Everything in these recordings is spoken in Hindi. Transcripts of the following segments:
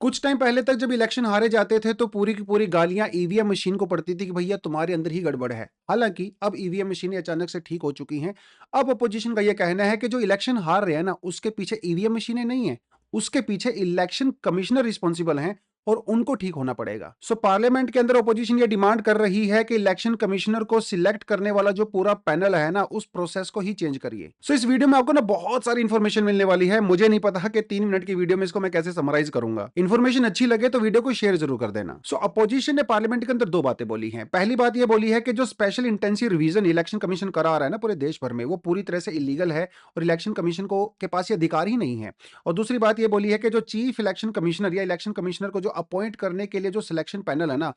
कुछ टाइम पहले तक जब इलेक्शन हारे जाते थे तो पूरी की पूरी गालियां ईवीएम मशीन को पड़ती थी कि भैया तुम्हारे अंदर ही गड़बड़ है। हालांकि अब ईवीएम मशीनें अचानक से ठीक हो चुकी हैं। अब अपोजिशन का यह कहना है कि जो इलेक्शन हार रहे हैं ना उसके पीछे ईवीएम मशीनें नहीं है, उसके पीछे इलेक्शन कमिश्नर रिस्पॉन्सिबल हैं और उनको ठीक होना पड़ेगा। सो पार्लियामेंट के अंदर अपोजिशन ये डिमांड कर रही है कि इलेक्शन कमिश्नर को सिलेक्ट करने वाला जो पूरा पैनल है ना उस प्रोसेस को ही चेंज करिए। सो इस वीडियो में आपको ना बहुत सारी इंफॉर्मेशन मिलने वाली है। मुझे नहीं पता कि 3 मिनट की वीडियो में इसको मैं कैसे समराइज करूंगा। इंफॉर्मेशन अच्छी लगे तो वीडियो को शेयर जरूर कर देना। सो अपोजिशन ने पार्लियामेंट के अंदर दो बातें बोली हैं। पहली बात यह बोली है कि जो special intensive revision election commission करा रहा है ना पूरे देश भर में, वो पूरी तरह से इलीगल है और इलेक्शन कमीशन को के पास ये अधिकार ही नहीं है। और दूसरी बात ये बोली है कि जो चीफ इलेक्शन कमिश्नर या इलेक्शन कमिश्नर को जो अपॉइंट करने के लिए जो सिलेक्शन पैनल है ना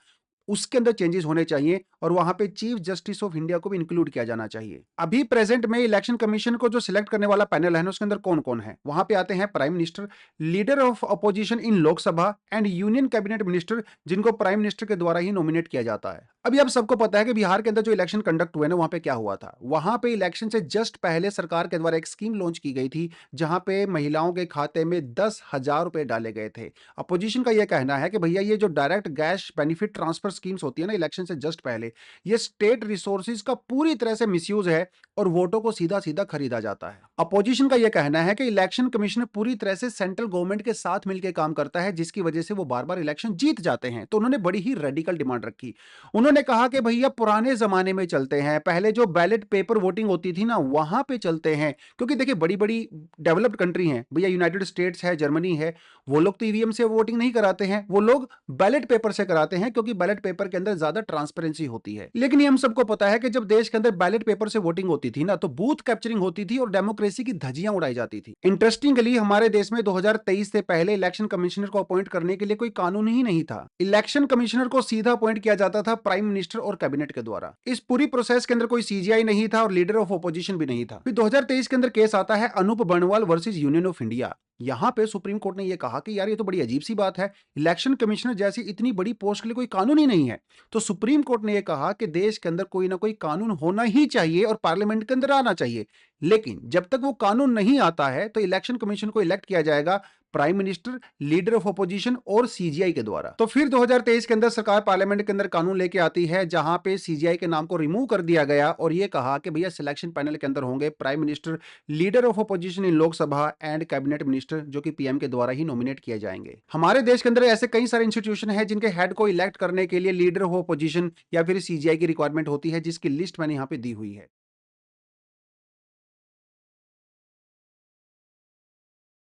उसके अंदर चेंजेस होने चाहिए और वहां पे चीफ जस्टिस ऑफ इंडिया को भी इंक्लूड किया जाना चाहिए। अभी प्रेजेंट में इलेक्शन कमीशन को जो सिलेक्ट करने वाला पैनल है ना उसके अंदर कौन कौन है, वहां पे आते हैं prime minister, leader of opposition in Lok Sabha and union cabinet minister, जिनको प्राइम मिनिस्टर के द्वारा ही नॉमिनेट किया जाता है। अभी आप सबको पता है कि बिहार के अंदर जो इलेक्शन कंडक्ट हुए ना वहां पे क्या हुआ था। वहां पे इलेक्शन से जस्ट पहले सरकार के द्वारा एक स्कीम लॉन्च की गई थी जहां पे महिलाओं के खाते में 10,000 रुपए डाले गए थे। अपोजिशन का यह कहना है कि भैया ये जो direct gas benefit transfer schemes होती है ना इलेक्शन से जस्ट पहले, ये स्टेट रिसोर्सेज का पूरी तरह से मिसयूज है और वोटों को सीधा सीधा खरीदा जाता है। अपोजिशन का यह कहना है कि इलेक्शन कमीशन पूरी तरह से सेंट्रल गवर्नमेंट के साथ मिलकर काम करता है जिसकी वजह से वो बार बार इलेक्शन जीत जाते हैं। तो उन्होंने बड़ी ही रेडिकल डिमांड रखी। उन्होंने कहा कि भैया पुराने जमाने में चलते हैं, पहले जो बैलेट पेपर वोटिंग होती थी ना वहां पे चलते हैं। क्योंकि देखिए बड़ी बड़ी डेवलप्ड कंट्री हैं भैया, यूनाइटेड स्टेट्स है, जर्मनी है, वो लोग तो ईवीएम से वोटिंग नहीं कराते हैं, वो लोग बैलेट पेपर से कराते हैं क्योंकि बैलेट पेपर के अंदर ज्यादा ट्रांसपेरेंसी होती है। लेकिन ये हम सबको पता है कि जब देश के अंदर बैलेट पेपर से वोटिंग होती थी ना तो बूथ कैप्चरिंग होती थी और डेमोक्रेसी की धज्जियां उड़ाई जाती थी। इंटरेस्टिंगली हमारे देश में 2023 से पहले इलेक्शन कमिश्नर को अपॉइंट करने के लिए कोई कानून ही नहीं था। इलेक्शन कमिश्नर को सीधा अपॉइंट किया जाता था प्राइम मिनिस्टर और कैबिनेट के द्वारा। इस पूरी प्रोसेस के अंदर कोई सीजीआई नहीं था और लीडर ऑफ अपोजिशन भी नहीं था। फिर 2023 के अंदर केस आता है Anoop Barnwal versus Union of India. यहां पे सुप्रीम कोर्ट ने यह कहा कि यार ये तो बड़ी अजीब सी बात है, इलेक्शन कमिश्नर जैसी इतनी बड़ी पोस्ट के लिए कोई कानून ही नहीं है। तो सुप्रीम कोर्ट ने यह कहा कि देश के अंदर कोई ना कोई कानून होना ही चाहिए और पार्लियामेंट के अंदर आना चाहिए। लेकिन जब तक वो कानून नहीं आता है तो इलेक्शन कमीशन को इलेक्ट किया जाएगा prime minister, leader of opposition और सीजीआई के द्वारा। तो फिर 2023 के अंदर सरकार पार्लियामेंट के अंदर कानून लेके आती है जहां पे सीजीआई के नाम को रिमूव कर दिया गया और यह कहा कि भैया सिलेक्शन पैनल के अंदर होंगे prime minister, leader of opposition in Lok Sabha and cabinet minister, जो कि पीएम के द्वारा ही नॉमिनेट किए जाएंगे। हमारे देश के अंदर ऐसे कई सारे इंस्टीट्यूशन है जिनके हेड को इलेक्ट करने के लिए लीडर ऑफ अपोजिशन या फिर सीजीआई की रिक्वायरमेंट होती है, जिसकी लिस्ट मैंने यहां पे दी हुई है।